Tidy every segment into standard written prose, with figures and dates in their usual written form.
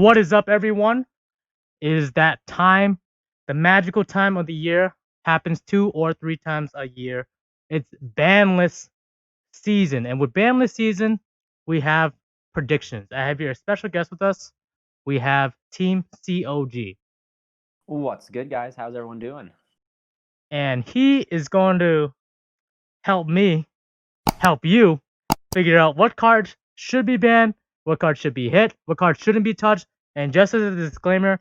What is up, everyone? It is that time, the magical time of the year, happens 2 or 3 times a year. It's Banlist season, and with Banlist season, we have predictions. I have here a special guest with us. We have TeamCOG, What's good, guys? How's everyone doing? and he is going to help me help you figure out what cards should be banned, what cards should be hit, what cards shouldn't be touched, and just as a disclaimer,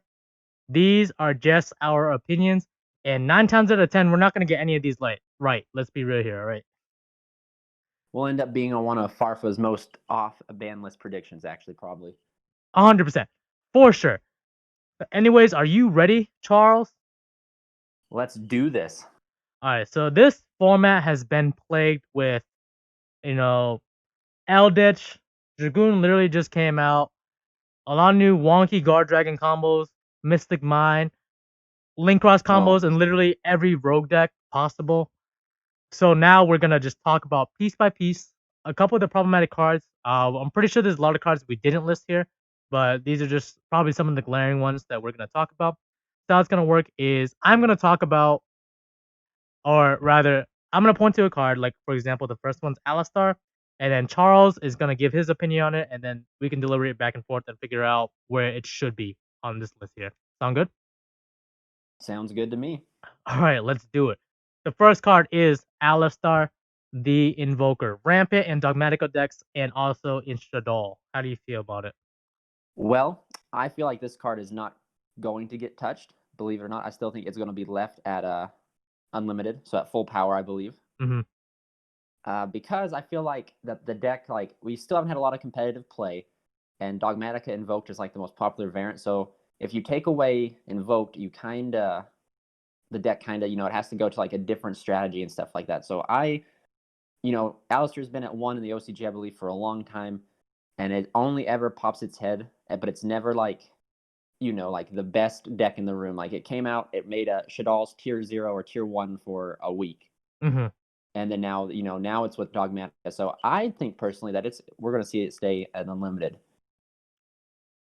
these are just our opinions, and 9 times out of 10, we're not going to get any of these right. Let's be real here, all right? We'll end up being on one of Farfa's most off ban list predictions, actually, probably. 100%, for sure. But anyways, are you ready, Charles? Let's do this. All right, so this format has been plagued with, Eldritch, Dragoon literally just came out, a lot of new wonky Guardragon combos, Mystic Mine, Linkross combos, and literally every rogue deck possible. So now we're gonna just talk about piece by piece a couple of the problematic cards. I'm pretty sure there's a lot of cards we didn't list here, but these are just probably some of the glaring ones that we're gonna talk about. So how it's gonna work is I'm gonna talk about, or rather, I'm gonna point to a card. Like for example, the first one's Aleister, and then Charles is gonna give his opinion on it, and then we can deliberate back and forth and figure out where it should be on this list here. Sound good? Sounds good to me. All right, let's do it. The first card is Aleister the Invoker. Rampant and Dogmatico decks, and also in Shaddoll. How do you feel about it? Well, I feel like this card is not going to get touched. Believe it or not, I still think it's going to be left at unlimited, so at full power, I believe. Because I feel like that the deck, like we still haven't had a lot of competitive play, and Dogmatica Invoked is like the most popular variant. So if you take away Invoked, you the deck it has to go to like a different strategy and stuff like that. So Aleister's been at 1 in the OCG, I believe, for a long time, and it only ever pops its head, but it's never like the best deck in the room. Like it came out, it made a Shaddoll's tier 0 or tier 1 for a week. And then now it's with Dogmatica. So I think personally that we're going to see it stay at unlimited.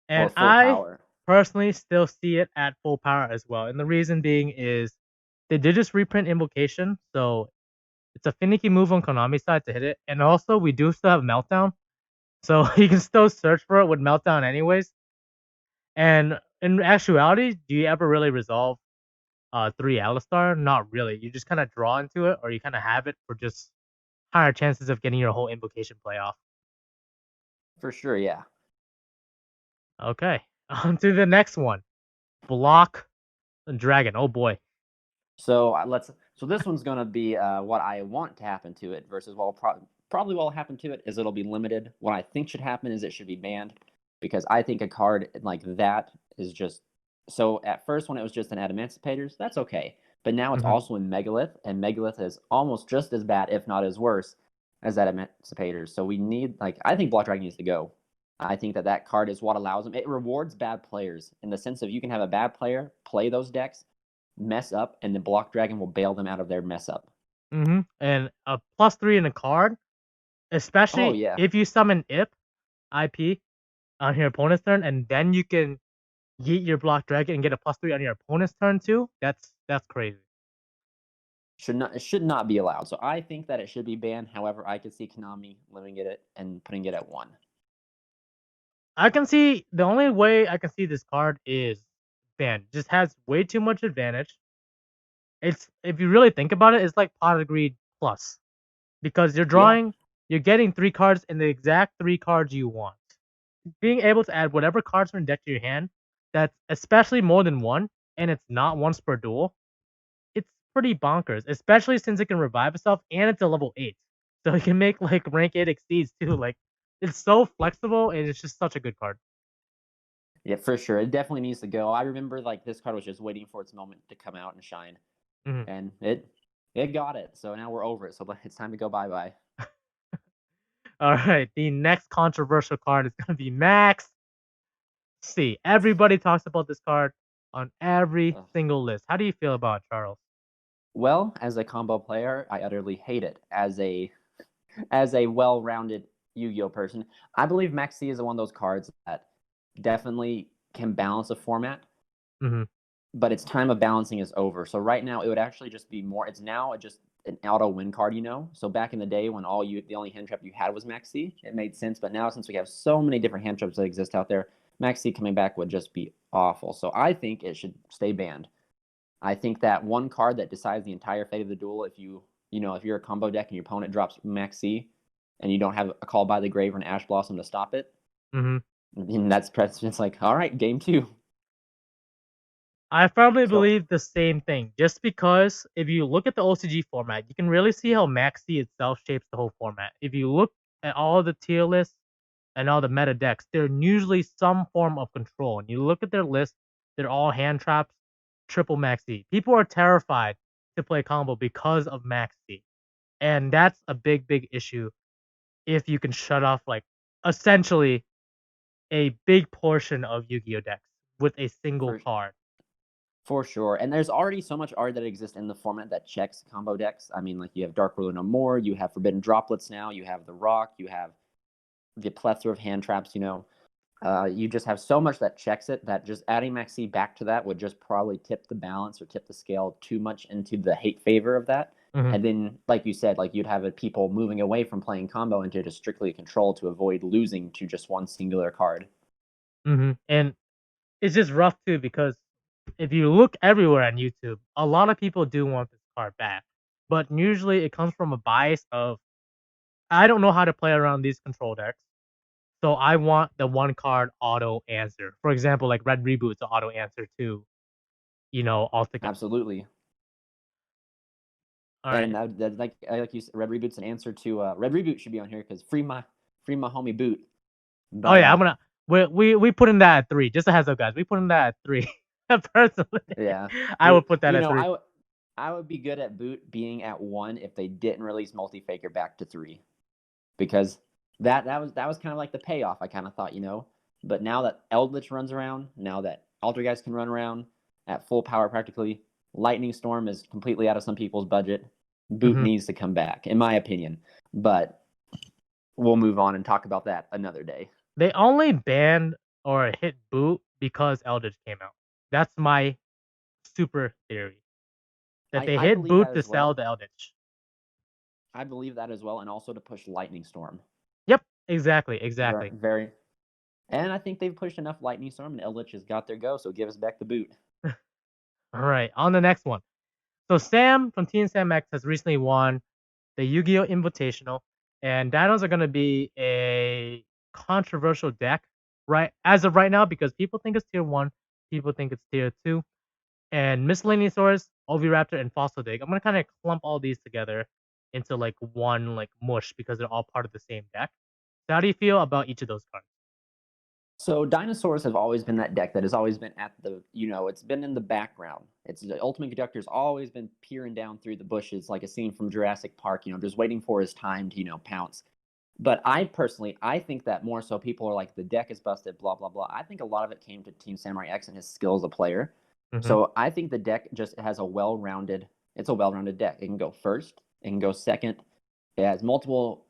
And I personally still see it at full power as well. And the reason being is they did just reprint Invocation, so it's a finicky move on Konami's side to hit it. And also we do still have Meltdown, so you can still search for it with Meltdown anyways. And in actuality, do you ever really resolve 3 Aleister? Not really. You just kind of draw into it, or you kind of have it for just higher chances of getting your whole Invocation play off. For sure, yeah. Okay, on to the next one. Block Dragon. Oh boy. So this one's gonna be what I want to happen to it versus probably what will happen to it is it'll be limited. What I think should happen is it should be banned, because I think a card like that is just so. At first, when it was just an Emancipators, that's okay, but now it's also in Megalith, and Megalith is almost just as bad, if not as worse, as that Emancipators. So we need I think Block Dragon needs to go. I think that card is what allows them. It rewards bad players in the sense of you can have a bad player play those decks, mess up, and the Block Dragon will bail them out of their mess up. And a +3 in a card, especially if you summon IP on your opponent's turn, and then you can yeet your Block Dragon and get a +3 on your opponent's turn too. That's crazy. It should not be allowed. So I think that it should be banned. However, I could see Konami limiting it and putting it at 1. I can see the only way I can see this card is banned. Just has way too much advantage. It's, if you really think about it, it's like Pot of Greed plus, because you're drawing, you're getting 3 cards in the exact 3 cards you want. Being able to add whatever cards from deck to your hand, that's especially more than 1, and it's not once per duel, it's pretty bonkers. Especially since it can revive itself, and it's a level 8, so it can make like rank 8 exceeds too. Like it's so flexible, and it's just such a good card. Yeah, for sure. It definitely needs to go. I remember this card was just waiting for its moment to come out and shine. And it got it. So now we're over it. So it's time to go bye-bye. All right. The next controversial card is going to be Maxx. See, everybody talks about this card on every single list. How do you feel about it, Charles? Well, as a combo player, I utterly hate it. As a well-rounded Yu-Gi-Oh person, I believe Maxx is one of those cards that definitely can balance a format. Mm-hmm. But its time of balancing is over. So right now it would actually just be more. It's now just an auto win card, So back in the day when the only hand trap you had was Maxx, it made sense. But now since we have so many different hand traps that exist out there, Maxx coming back would just be awful. So I think it should stay banned. I think that one card that decides the entire fate of the duel, if you're a combo deck and your opponent drops Maxx and you don't have a Call by the Grave or an Ash Blossom to stop it, and that's precedence. Like, all right, game 2. I firmly believe the same thing. Just because if you look at the OCG format, you can really see how Maxx itself shapes the whole format. If you look at all the tier lists and all the meta decks, they're usually some form of control. And you look at their list, they're all hand traps, triple Maxx. People are terrified to play combo because of Maxx. And that's a big, big issue if you can shut off like essentially a big portion of Yu-Gi-Oh decks with a single card. For sure. And there's already so much art that exists in the format that checks combo decks. I mean, like you have Dark Ruler No More, you have Forbidden Droplets now, you have the Rock, you have the plethora of hand traps, you just have so much that checks it that just adding Maxx back to that would just probably tip the balance or tip the scale too much into the hate favor of that. Mm-hmm. And then, like you said, like you'd have people moving away from playing combo into just strictly control to avoid losing to just one singular card. Mm-hmm. And it's just rough too because if you look everywhere on YouTube, a lot of people do want this card back. But usually it comes from a bias of I don't know how to play around these control decks. So I want the one card auto answer. For example, like Red Reboot's auto answer to, altogether. Absolutely. All and right. like you said, Red Reboot's an answer to Red Reboot should be on here because free my homie Boot. But, I'm gonna we put in that at 3. Just a heads up, guys. We put in that at 3. Personally, yeah, I would put that at 3. I would be good at Boot being at 1 if they didn't release Multi-Faker back to 3, because that was kind of like the payoff. I kind of thought, but now that Eldritch runs around, now that Altergeist can run around at full power practically, Lightning Storm is completely out of some people's budget. Boot needs to come back, in my opinion. But we'll move on and talk about that another day. They only banned or hit Boot because Eldritch came out. That's my super theory. That they hit Boot to sell the Eldritch. I believe that as well, and also to push Lightning Storm. Yep, exactly. Very. And I think they've pushed enough Lightning Storm, and Eldritch has got their go, so give us back the Boot. All right, on the next one. So Sam from Team Sam X has recently won the Yu-Gi-Oh! Invitational, and Dinos are going to be a controversial deck, right? As of right now, because people think it's tier 1, people think it's tier 2, and Miscellaneosaurus, Oviraptor, and Fossil Dig. I'm going to kind of clump all these together into like one like mush because they're all part of the same deck. So how do you feel about each of those cards? So dinosaurs have always been that deck that has always been at the, it's been in the background. It's the Ultimate Conductor's always been peering down through the bushes like a scene from Jurassic Park, just waiting for his time to, pounce. But I think that more so people are like, the deck is busted, blah, blah, blah. I think a lot of it came to Team Samurai X and his skill as a player. So I think the deck just has a well-rounded deck. It can go first, it can go second. It has multiple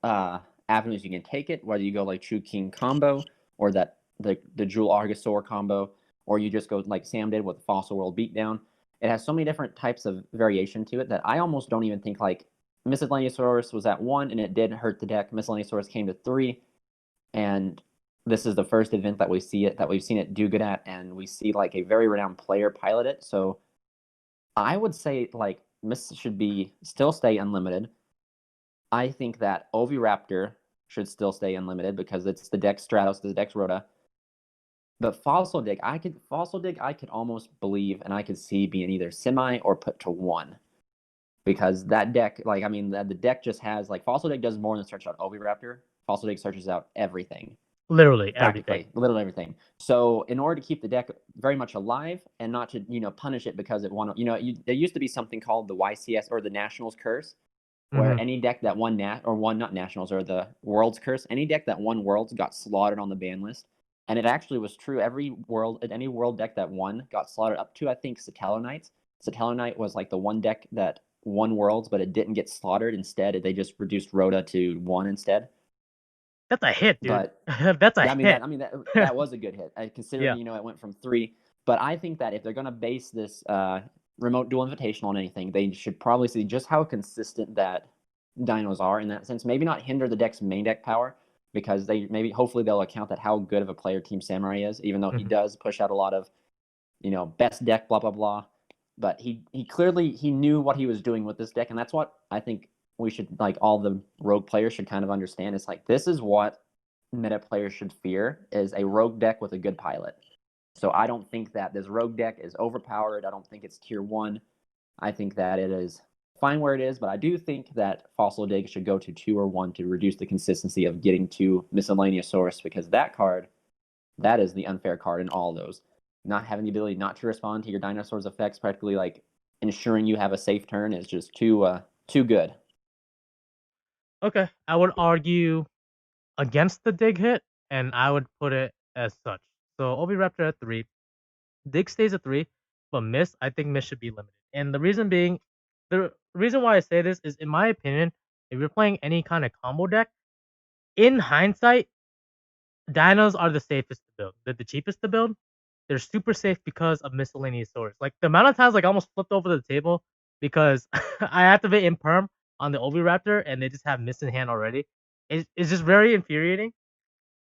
avenues you can take it, whether you go like True King combo or that the Jewel Argosaur combo, or you just go like Sam did with the Fossil World Beatdown. It has so many different types of variation to it that I almost don't even think like Miscellaneosaurus was at 1 and it did hurt the deck. Miscellaneosaurus came to 3, and this is the first event that we've seen it do good at, and we see like a very renowned player pilot it. So I would say like Miss should still stay unlimited. I think that Oviraptor should still stay unlimited because it's the deck Stratos, the deck Rhoda. But Fossil Dig, I could almost believe and I could see being either semi or put to 1. Because that deck, the deck just has, Fossil Dig does more than search out Oviraptor. Fossil Dig searches out everything. Literally everything. So in order to keep the deck very much alive and not to, punish it because it won, there used to be something called the YCS or the Nationals Curse, where any deck that won not Nationals or the Worlds Curse, any deck that won Worlds got slaughtered on the ban list. And it actually was true. Any world deck that won got slaughtered up to, I think, Satellite. Satellite was like the one deck that won Worlds, but it didn't get slaughtered. Instead, they just reduced Rhoda to 1 instead. That's a hit, dude. But That's a I mean hit. that was a good hit, considering Yeah. it went from 3. But I think that if they're gonna base this remote duel invitational on anything, they should probably see just how consistent that dinos are in that sense. Maybe not hinder the deck's main deck power, because hopefully they'll account that how good of a player Team Samurai is, even though he does push out a lot of, best deck, blah blah blah. But he clearly knew what he was doing with this deck, and that's what I think we should, like, all the rogue players should kind of understand. It's like, this is what meta players should fear, is a rogue deck with a good pilot. So I don't think that this rogue deck is overpowered. I don't think it's tier 1. I think that it is fine where it is, but I do think that Fossil Dig should go to 2 or 1 to reduce the consistency of getting to Miscellaneosaurus, because that card, that is the unfair card in all those. Not having the ability not to respond to your dinosaur's effects, practically like ensuring you have a safe turn, is just too good. Okay, I would argue against the dig hit, and I would put it as such. So Oviraptor at 3, dig stays at 3, but miss, I think miss should be limited. And the reason being, the reason why I say this is, in my opinion, if you're playing any kind of combo deck, in hindsight, dinos are the safest to build. They're the cheapest to build. They're super safe because of Miscellaneosaurus. Like, the amount of times, like, I almost flipped over the table because I activate Imperm on the Oviraptor and they just have Miss in hand already. It's just very infuriating.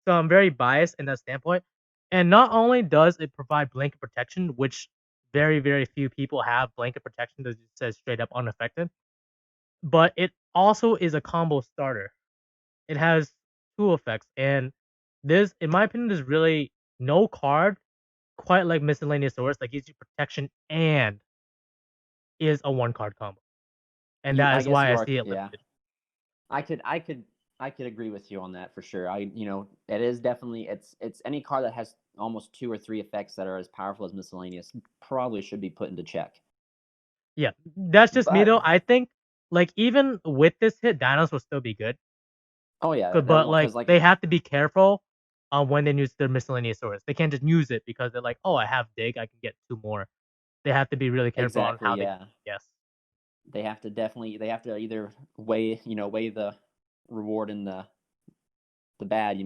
So I'm very biased in that standpoint. And not only does it provide blanket protection, which very, very few people have blanket protection that says straight up unaffected, but it also is a combo starter. It has 2 effects, and this, in my opinion, there's really no card quite like Miscellaneosaurus that gives you protection and is a 1-card combo. And that I is guess why you I are, see it yeah. limited. I could agree with you on that for sure. It is definitely, it's any card that has almost 2 or 3 effects that are as powerful as Miscellaneous probably should be put into check. Yeah, that's just me But though. I think, like, even with this hit, Dinos will still be good. oh yeah, But like, because like they have to be careful when they use their Miscellaneosaurus. They can't just use it because they're like, oh, I have dig, I can get 2 more. They have to be really careful on exactly, how they. yeah. Yes. They have to either weigh the reward and the bad.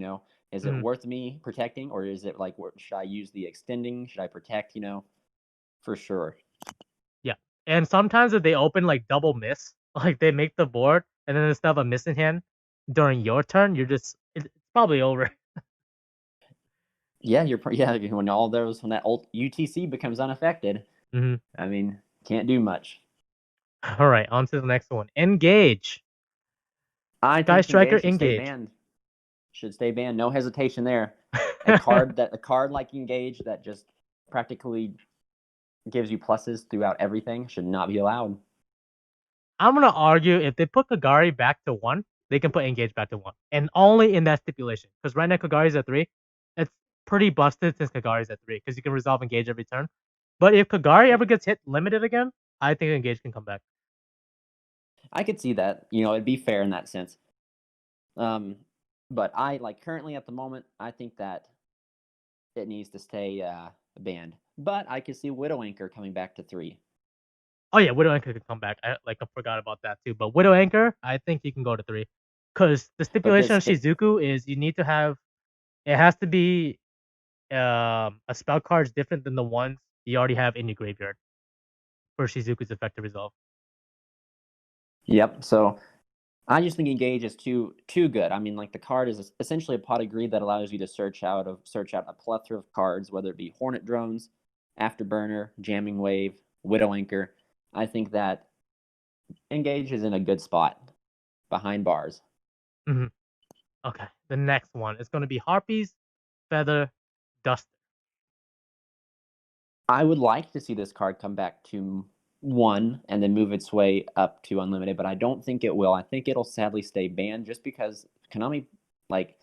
Is it Mhm. worth me protecting, or is it like, should I use the extending? Should I protect? For sure. Yeah. And sometimes if they open like double miss, like they make the board and then instead of a miss in hand during your turn, it's probably over. Yeah, when when that old UTC becomes unaffected, Mhm. I mean, can't do much. All right, on to the next one. Engage. I Sky think Striker, Engage should stay engage. banned. Should stay banned. No hesitation there. A card like Engage that just practically gives you pluses throughout everything should not be allowed. I'm gonna argue if they put Kagari back to 1, they can put engage back to 1, and only in that stipulation. Because right now Kagari's at 3. It's pretty busted since Kagari's at 3 because you can resolve engage every turn. But if Kagari Yeah, ever gets hit limited again, I think engage can come back. I could see that. It'd be fair in that sense. But I, like, currently at the moment, I think that it needs to stay banned. But I could see Widow Anchor coming back to 3. Oh yeah, Widow Anchor could come back. I forgot about that too. But Widow Anchor, I think you can go to 3. Because the But stipulation of Shizuku is you need to have, it has to be a spell cards different than the ones you already have in your graveyard for Shizuku's effective resolve. Yep. So I just think Engage is too good. I mean, like, the card is essentially a pot of greed that allows you to search out a plethora of cards, whether it be Hornet Drones, Afterburner, Jamming Wave, Widow Anchor. I think that Engage is in a good spot behind bars. Mm-hmm. Okay, the next one is going to be Harpie's Feather Duster. I would like to see this card come back to 1 and then move its way up to unlimited, but I don't think it will. I think it'll sadly stay banned just because Konami, like,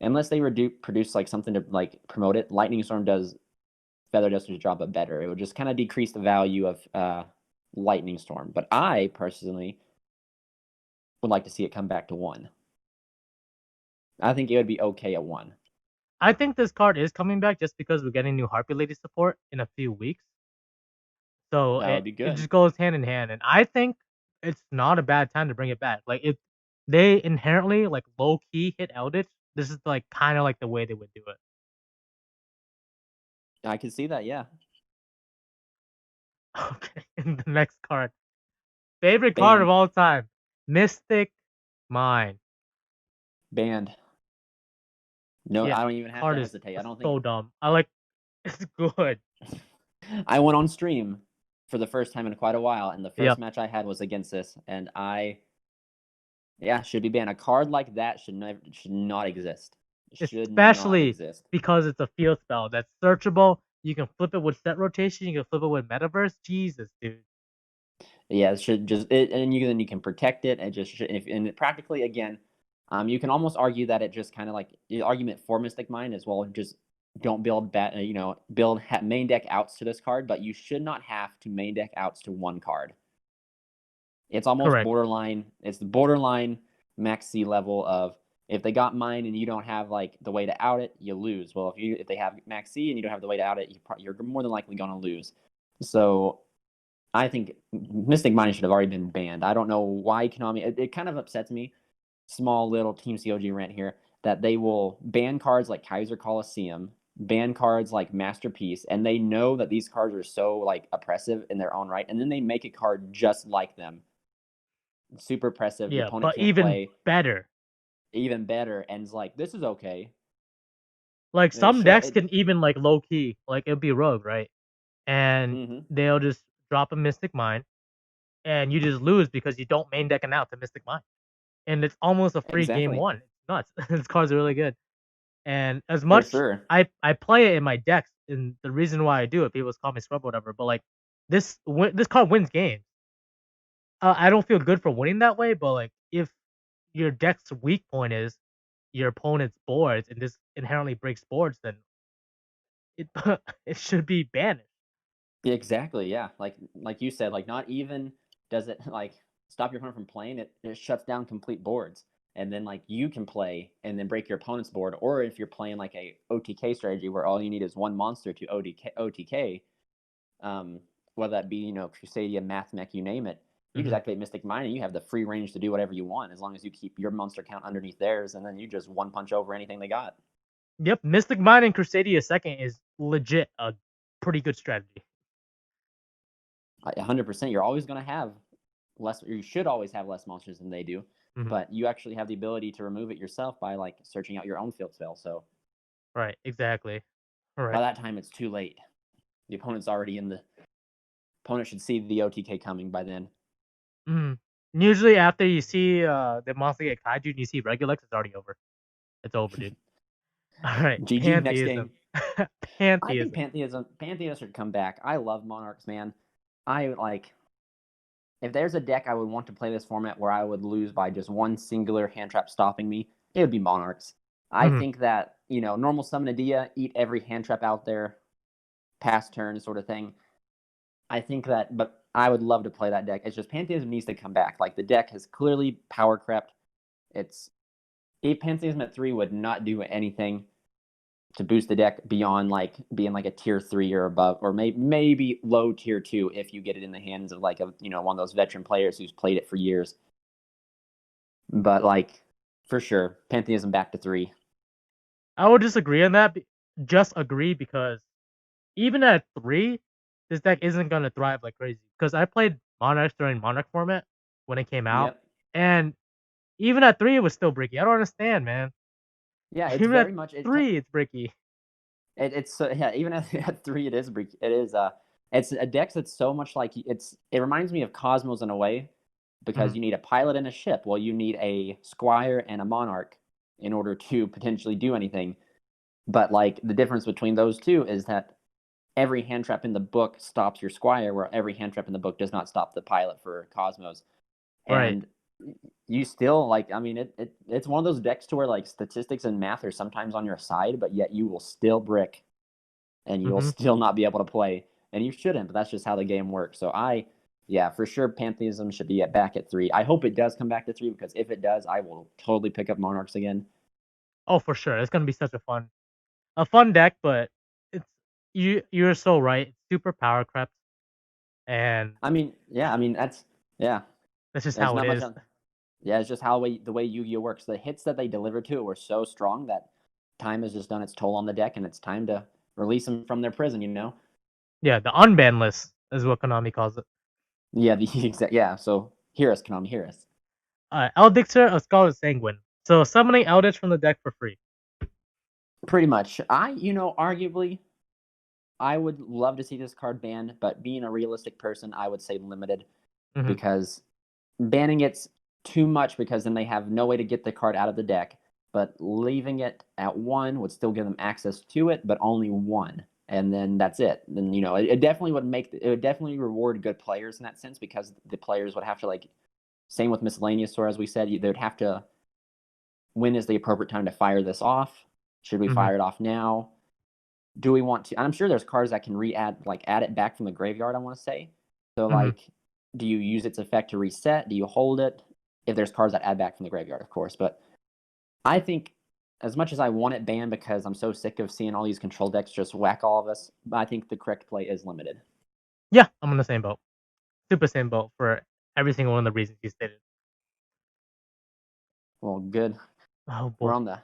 unless they produce like something to like promote it, Lightning Storm does Feather Duster's job a better. It would just kind of decrease the value of Lightning Storm. But I personally would like to see it come back to 1. I think it would be okay at 1. I think this card is coming back just because we're getting new Harpie Lady support in a few weeks. So That would be it good. just goes hand in hand. And I think it's not a bad time to bring it back. Like, if they inherently, like, low key hit Eldritch this is like kind of like the way they would do it. I can see that. Yeah. Okay, and the next card, favorite card of Banned. all time, Mystic Mine. Banned. No, Yeah, I don't even have card to is hesitate. I don't think so dumb. I like it's good. I went on stream for the first time in quite a while, and the first Yep, match I had was against this, and should be banned. A card like that should not exist. Should not especially exist. because it's a field spell that's searchable. You can flip it with set rotation. You can flip it with metaverse. Jesus, dude. Yeah, it should just and you can protect it. And just should, and practically again, you can almost argue that it just kind of like the argument for Mystic Mine as well. Just don't build build main deck outs to this card, but you should not have to main deck outs to one card. It's almost Correct. borderline. It's the borderline Maxx C level of if they got mine and you don't have like the way to out it, you lose. Well, if they have Maxx C and you don't have the way to out it, you're more than likely going to lose. So I think Mystic Mine should have already been banned. I don't know why Konami. It kind of upsets me. Small little TeamCOG rant here that they will ban cards like Kaiser Coliseum, ban cards like Masterpiece, and they know that these cards are so like oppressive in their own right, and then they make a card just like them, super oppressive. The Yeah, opponent but can't even play, better. even better, and it's like this is okay. Like And it some should. decks can even like low key, like it'll be Rogue, right? And Mm-hmm. they'll just drop a Mystic Mine, and you just lose because you don't main deck an out to Mystic Mine, and it's almost a free game Exactly, one. It's nuts. This card's really good, and as for much sure. I play it in my decks, and the reason why I do it, people call me scrub or whatever, but like this card wins games. I don't feel good for winning that way, but like if your deck's weak point is your opponent's boards, and this inherently breaks boards, then it it should be banished. Exactly, yeah. Like you said, like not even does it like stop your opponent from playing, it shuts down complete boards. And then like you can play and then break your opponent's board. Or if you're playing like a OTK strategy where all you need is one monster to OTK, um, whether that be, Crusadia, Mathmech, you name it, you just Mhm. activate Mystic Mine and you have the free range to do whatever you want as long as you keep your monster count underneath theirs, and then you just one punch over anything they got. Yep, Mystic Mine and Crusadia second is legit a pretty good strategy. 100%. You're always going to have less, you should always have less monsters than they do, Mhm. but you actually have the ability to remove it yourself by like searching out your own field spell. So Right, exactly. by Right. that time, it's too late. The opponent should see the OTK coming by then. Mhm. Usually after you see the monster get kaiju and you see Regulus, it's already over. It's over, dude. All right, GG next game. Pantheism. I think Pantheism. Pantheism should come back. I love Monarchs, man. I like if there's a deck I would want to play this format where I would lose by just one singular hand trap stopping me, it would be Monarchs. I Mhm. think that, normal summon a Dia, eat every hand trap out there, pass turn sort of thing. I think that, but I would love to play that deck. It's just Pantheism needs to come back. Like the deck has clearly power crept. It's Pantheism at 3 would not do anything to boost the deck beyond like being like a tier 3 or above, or maybe low tier 2 if you get it in the hands of like one of those veteran players who's played it for years. But like for sure, Pantheism back to 3. I would disagree on that. Just agree because even at 3, this deck isn't gonna thrive like crazy. Because I played Monarchs during Monarch format when it came out, Yep. and even at 3, it was still bricky. I don't understand, man. Yeah, it's Even at very much 3, it's bricky. it's yeah, even at 3 it is it's a deck that's so much like it reminds me of Cosmos in a way, because Mhm. you need a pilot and a ship. Well, you need a squire and a monarch in order to potentially do anything. But like the difference between those two is that every hand trap in the book stops your squire, where every hand trap in the book does not stop the pilot for Cosmos. Right. And you still like, I mean, it's one of those decks to where like statistics and math are sometimes on your side, but yet you will still brick and you'll Mhm. still not be able to play. And you shouldn't, but that's just how the game works. So yeah, for sure, Pantheism should be back at 3. I hope it does come back to 3, because if it does, I will totally pick up Monarchs again. Oh, for sure. It's gonna be such a fun deck, but it's you're so right. It's super power crept, and I mean, yeah, I mean that's yeah. that's just There's how it not much is. on. Yeah, it's just how the way Yu-Gi-Oh works. The hits that they delivered to it were so strong that time has just done its toll on the deck, and it's time to release them from their prison. Yeah, the unban list is what Konami calls it. Yeah, the exact. Yeah, so hear us, Konami, hear us. Eldixir of Scarlet Sanguine. So summoning Eldritch from the deck for free. Pretty much. Arguably, I would love to see this card banned, but being a realistic person, I would say limited because banning it's too much because then they have no way to get the card out of the deck. But leaving it at 1 would still give them access to it, but only 1. And then that's it. Then it definitely would definitely reward good players in that sense because the players would have to same with Miscellaneosaurus, as we said, they'd have to when is the appropriate time to fire this off? Should we fire it off now? Do we want to? I'm sure there's cards that can add it back from the graveyard. I want to say. So do you use its effect to reset? Do you hold it? If there's cards that add back from the graveyard, of course. But I think as much as I want it banned because I'm so sick of seeing all these control decks just whack all of us, I think the correct play is limited. Yeah, I'm on the same boat. Super same boat for every single one of the reasons you stated. Well, good. Oh boy. We're on the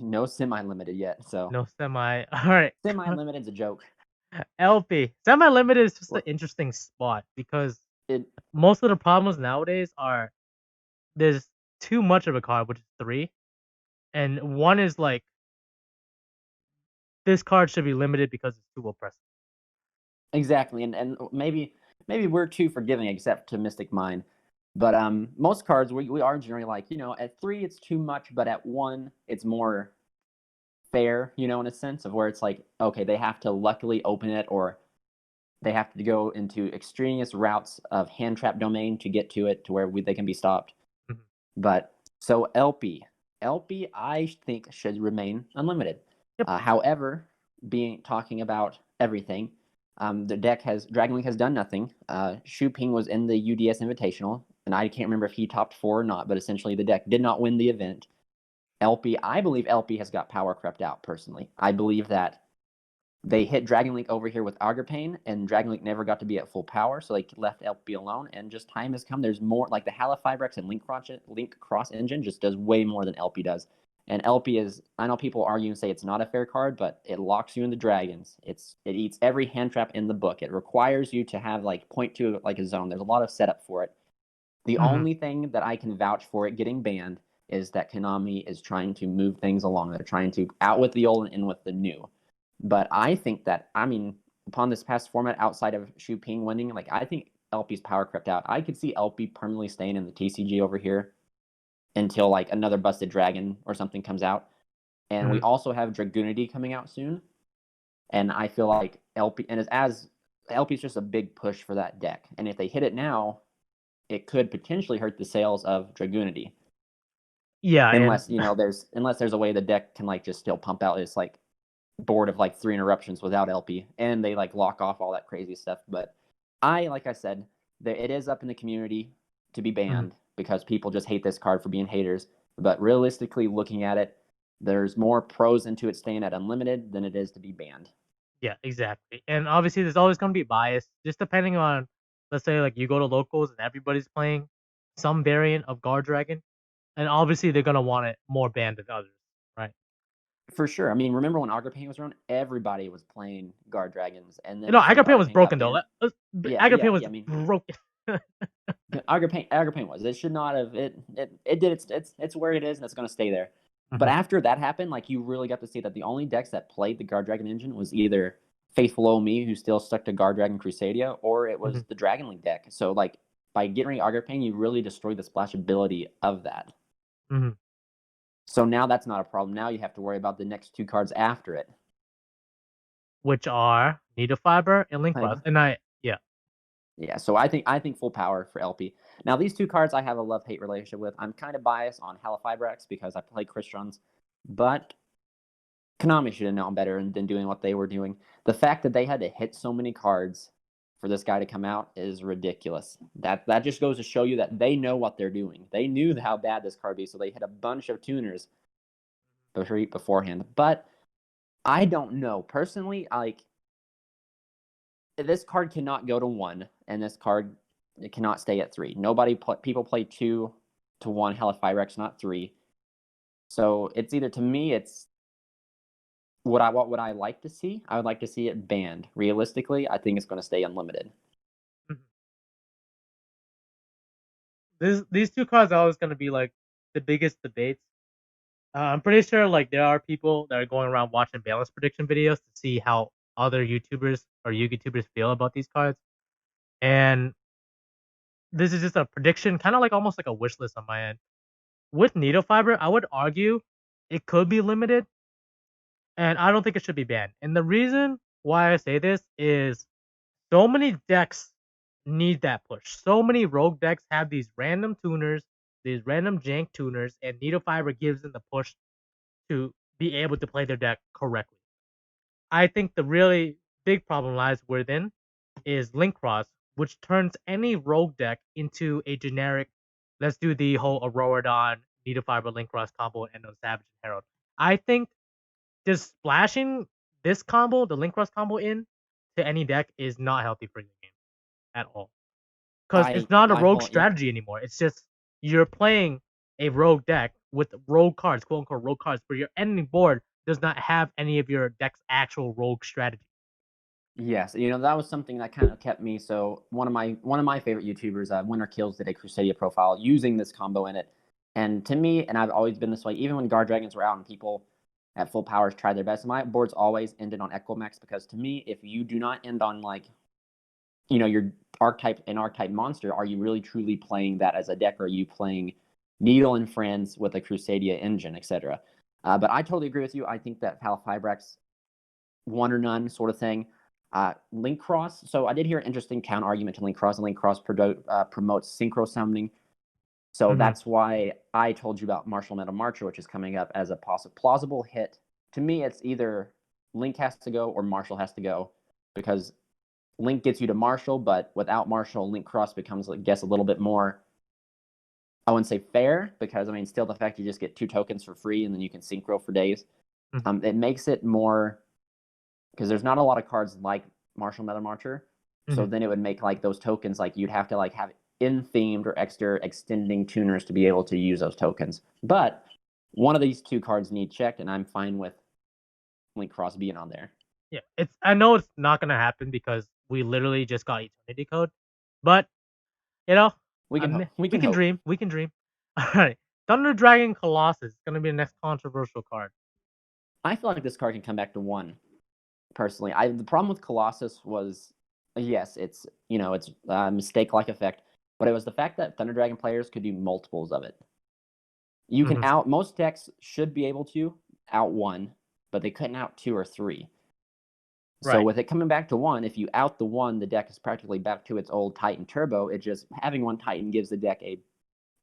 no semi-limited yet, so no semi. All right. Semi-limited's a joke. Elpy. Semi-limited is just an interesting spot because most of the problems nowadays are there's too much of a card, which is 3, and 1 is like this card should be limited because it's too oppressive. Exactly, and maybe we're too forgiving, except to Mystic Mine. But most cards we are generally at 3 it's too much, but at 1 it's more fair, in a sense of where it's like, okay, they have to luckily open it or they have to go into extraneous routes of hand trap domain to get to it to where they can be stopped. But so Elpy I think should remain unlimited. Yep. However, talking about everything, the deck Dragon Link has done nothing. Shu Ping was in the UDS Invitational, and I can't remember if he topped 4 or not, but essentially the deck did not win the event. I believe Elpy has got power crept out, personally. I believe that they hit Dragon Link over here with Augerpain, and Dragon Link never got to be at full power, so they left Elpy alone, and just time has come. There's more, like the Halqlifibrax and Linkross engine just does way more than Elpy does. And Elpy is, I know people argue and say it's not a fair card, but it locks you into dragons. It eats every hand trap in the book. It requires you to have point to a zone. There's a lot of setup for it. The only thing that I can vouch for it getting banned is that Konami is trying to move things along. They're trying to out with the old and in with the new. But I think that, upon this past format, outside of Shu Ping winning, I think Elpy's power crept out. I could see Elpy permanently staying in the TCG over here until another busted dragon or something comes out. And we also have Dragoonity coming out soon. And I feel like Elpy, and Elpy's just a big push for that deck. And if they hit it now, it could potentially hurt the sales of Dragoonity. Yeah, unless there's a way the deck can just still pump out its board of 3 interruptions without Elpy, and they lock off all that crazy stuff. But like I said, it is up in the community to be banned because people just hate this card for being haters. But realistically, looking at it, there's more pros into it staying at unlimited than it is to be banned. Yeah, exactly. And obviously, there's always going to be bias, just depending on, let's say, you go to locals and everybody's playing some variant of Guardragon, and obviously they're going to want it more banned than others, right? For sure. Remember when Augerpain was around? Everybody was playing Guardragons, and then Augerpain was broken though. Augerpain was broken. Augerpain was. It should not have. It did. It's where it is, and it's going to stay there. But after that happened, you really got to see that the only decks that played the Guardragon engine was either Faithful Omi, who still stuck to Guardragon Crusadia, or it was the Dragon Link deck. So by getting rid of Augerpain, you really destroyed the splashability of that. So now that's not a problem. Now you have to worry about the next 2 cards after it, which are Needle Fiber and Linkross. And yeah. So I think full power for Elpy. Now these 2 cards I have a love-hate relationship with. I'm kind of biased on Halqlifibrax because I play Crystrons, but Konami should have known better than doing what they were doing. The fact that they had to hit so many cards for this guy to come out is ridiculous. That just goes to show you that they know what they're doing. They knew how bad this card would be, so they hit a bunch of tuners beforehand. But I don't know. Personally, this card cannot go to 1, and this card cannot stay at 3. People play 2 to 1 Halqlifibrax, not 3. So it's either, to me, it's what would I like to see? I would like to see it banned. Realistically, I think it's going to stay unlimited. These two cards are always going to be like the biggest debates. I'm pretty sure like there are people that are going around watching balance prediction videos to see how other YouTubers or YouTubers feel about these cards. And this is just a prediction, kind of like almost like a wish list on my end. With Needle Fiber, I would argue it could be limited, and I don't think it should be banned. And the reason why I say this is so many decks need that push. So many rogue decks have these random tuners, these random jank tuners, and Needle Fiber gives them the push to be able to play their deck correctly. I think the really big problem lies within is Linkross, which turns any rogue deck into a generic. Let's do the whole Auroradon, Needle Fiber, Linkross combo, and no Savage and Herald. I think just splashing this combo, the Linkross combo, in to any deck is not healthy for your game at all. Because it's not a rogue strategy anymore. It's just you're playing a rogue deck with rogue cards, quote unquote rogue cards, but your ending board does not have any of your deck's actual rogue strategy. Yes, that was something that kind of kept me. So one of my favorite YouTubers, Winner Kills, did a Crusadia profile using this combo in it, and to me, and I've always been this way, even when Guard Dragons were out and people at full powers tried their best, my boards always ended on Equimax, because to me, if you do not end on like, your archetype monster, are you really truly playing that as a deck, or are you playing Needle and Friends with a Crusadia engine, etc.? But I totally agree with you. I think that Halqlifibrax, one or none sort of thing. Linkross. So I did hear an interesting counter argument to Linkross, and Linkross promotes synchro summoning. So that's why I told you about Martial Metal Marcher, which is coming up as a plausible hit. To me, it's either Link has to go or Martial has to go, because Link gets you to Martial, but without Martial, Linkross becomes, I guess, a little bit more, I wouldn't say fair, because, still the fact you just get 2 tokens for free and then you can synchro for days. It makes it more, because there's not a lot of cards like Martial Metal Marcher, so then it would make like those tokens, like you'd have to like have in-themed or extra extending tuners to be able to use those tokens. But one of these 2 cards need checked, and I'm fine with Linkross being on there. Yeah, I know it's not gonna happen because we literally just got Eternity Code, but we can dream. We can dream. All right, Thunder Dragon Colossus is gonna be the next controversial card. I feel like this card can come back to 1. Personally, the problem with Colossus was, yes, it's a mistake-like effect, but it was the fact that Thunder Dragon players could do multiples of it. You can most decks should be able to out 1, but they couldn't out 2 or 3. So with it coming back to 1, if you out the 1, the deck is practically back to its old Titan Turbo. It just, having 1 Titan gives the deck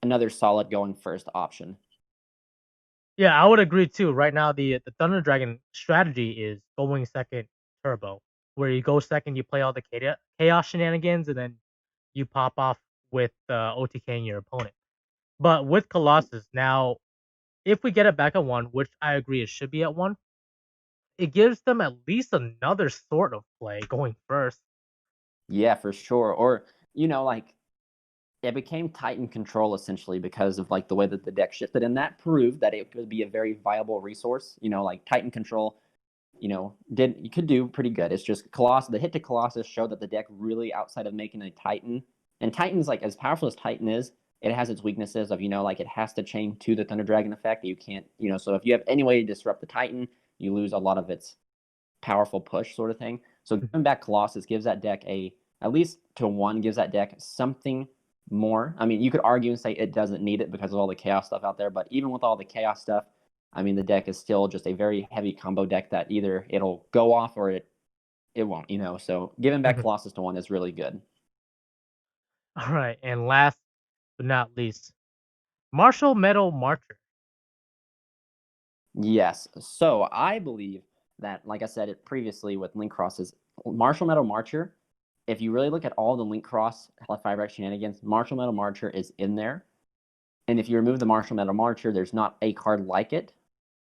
another solid going first option. Yeah, I would agree too. Right now, the Thunder Dragon strategy is going second Turbo, where you go second, you play all the chaos shenanigans, and then you pop off with OTKing your opponent. But with Colossus now, if we get it back at 1, which I agree it should be at 1, it gives them at least another sort of play going first. Yeah, for sure. Or, like, it became Titan control essentially because of like the way that the deck shifted, and that proved that it could be a very viable resource. Like Titan control, you could do pretty good. It's just the hit to Colossus showed that the deck really, outside of making a Titan, and Titan's like, as powerful as Titan is, it has its weaknesses of, like it has to chain to the Thunder Dragon effect. You can't, so if you have any way to disrupt the Titan, you lose a lot of its powerful push sort of thing. So giving back Colossus gives that deck at least to 1, gives that deck something more. You could argue and say it doesn't need it because of all the chaos stuff out there, but even with all the chaos stuff, the deck is still just a very heavy combo deck that either it'll go off or it won't, So giving back Colossus to 1 is really good. All right, and last but not least, Martial Metal Marcher. Yes. So I believe that, like I said it previously with Linkross's Martial Metal Marcher, if you really look at all the Linkross Halqlifibrax shenanigans, Martial Metal Marcher is in there. And if you remove the Martial Metal Marcher, there's not a card like it.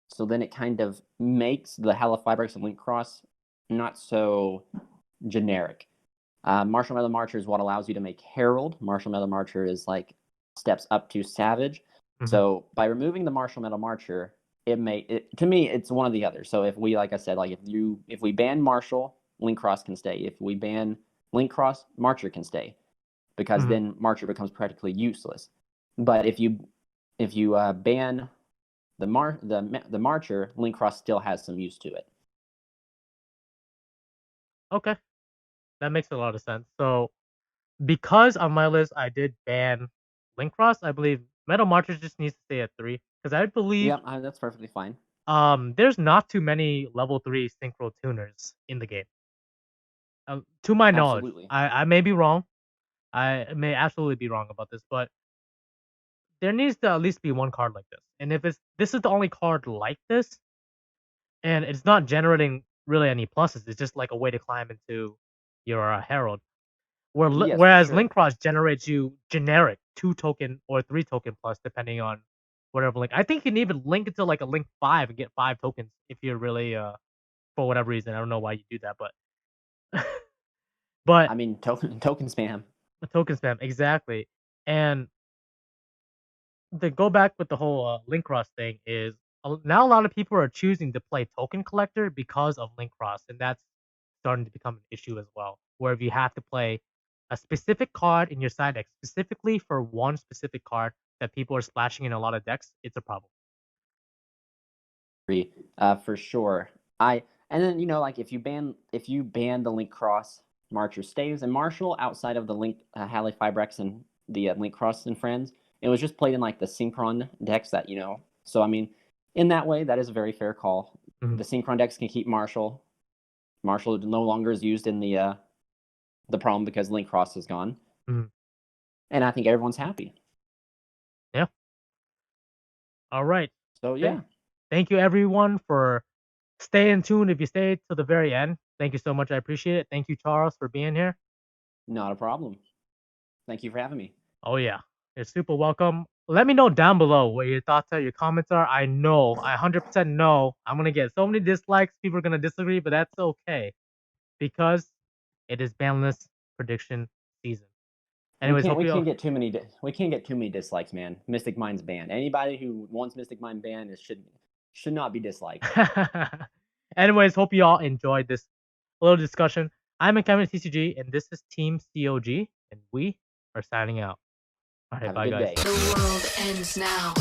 So then it kind of makes the Halqlifibrax and Linkross not so generic. Martial Metal Marcher is what allows you to make Herald. Martial Metal Marcher is like steps up to Savage. So by removing the Martial Metal Marcher, to me it's one or the other. So if we, like I said, like if we ban Martial, Linkross can stay. If we ban Linkross, Marcher can stay, because then Marcher becomes practically useless. But if you ban the Marcher, Linkross still has some use to it. Okay, that makes a lot of sense. So because on my list I did ban Linkross, I believe Metal Marcher just needs to stay at 3, because I believe that's perfectly fine. There's not too many level 3 synchro tuners in the game. To my knowledge, I may be wrong. I may absolutely be wrong about this, but there needs to at least be one card like this. And if this is the only card like this, and it's not generating really any pluses, it's just like a way to climb into your Herald. Whereas Linkross generates you generic 2 token or 3 token plus, depending on whatever link. I think you can even link it to like a link 5 and get 5 tokens if you're really for whatever reason. I don't know why you do that, but I mean, token spam. Token spam, exactly. And to go back with the whole Linkross thing is now a lot of people are choosing to play token collector because of Linkross, and that's starting to become an issue as well. Where if you have to play a specific card in your side deck specifically for one specific card that people are splashing in a lot of decks, it's a problem. For sure. And then like if you ban the Linkross, Marcher stays, and Martial outside of the Halqlifibrax and the Linkross and friends, it was just played in like the Synchron decks that So I mean, in that way, that is a very fair call. The Synchron decks can keep Martial. Martial no longer is used in the problem because Linkross is gone. And I think everyone's happy. Yeah. All right. So yeah. Thank you everyone for staying tuned. If you stayed to the very end, thank you so much. I appreciate it. Thank you, Charles, for being here. Not a problem. Thank you for having me. Oh yeah, you're super welcome. Let me know down below what your thoughts are, your comments are. I 100% know I'm gonna get so many dislikes. People are gonna disagree, but that's okay because it is Banlist prediction season. Anyways, we can't get too many dislikes, man. Mystic Mind's banned. Anybody who wants Mystic Mind banned should not be disliked. Anyways, hope you all enjoyed this little discussion. I'm Kevin TCG, and this is TeamCOG, and we are signing out. All right, Have bye a good guys. day. The world ends now.